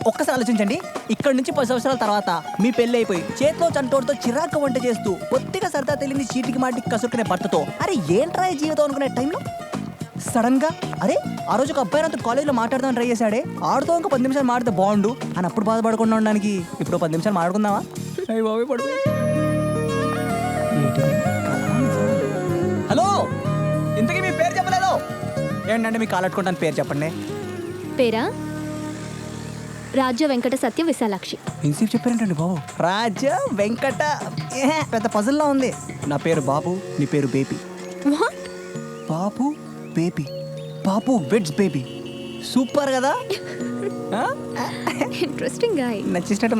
ఒక్కసారి ఆలోచించండి. ఇక్కడ నుంచి 10 సంవత్సరాల తర్వాత మీ పెళ్లి అయిపోయి చేతిలో చంటోడితో చిరాకు వంట చేస్తూ పొత్తిగా సరదా తెలియని చీటికి మాటికి కసురుకునే భర్తతో అరే ఏంట్రా ఈ జీవితం అనుకునే టైంలో సడన్ గా అరే ఆ రోజు ఒక అబ్బాయి నాతో కాలేజీలో మాట్లాడదామని ట్రై చేశాడే, ఆడుతో ఇంకా 10 నిమిషాలు మాడితే బాగుండు అని అప్పుడు బాధపడకుండా ఉండడానికి ఇప్పుడు 10 నిమిషాలు మాట్లాడుకుందామా? అయ్యి బాబే పడిపోయి. హలో, ఇంతకీ మీ పేరు చెప్పలేదు ఏంటంటే మీకు కాలట్టుకుంటాను. పేరు చెప్పండి. పేరా రాజ్య వెంకట సత్య విశాలాక్షి. ఇన్సీప్ చెప్పారేంటండి బాబు? రాజా వెంకట పెద్ద పజల్లా ఉంది. నా పేరు బాబు, నీ పేరు baby. Babu baby, Babu weds baby. Super కదా? Interesting guy. నచ్చేసినట్టు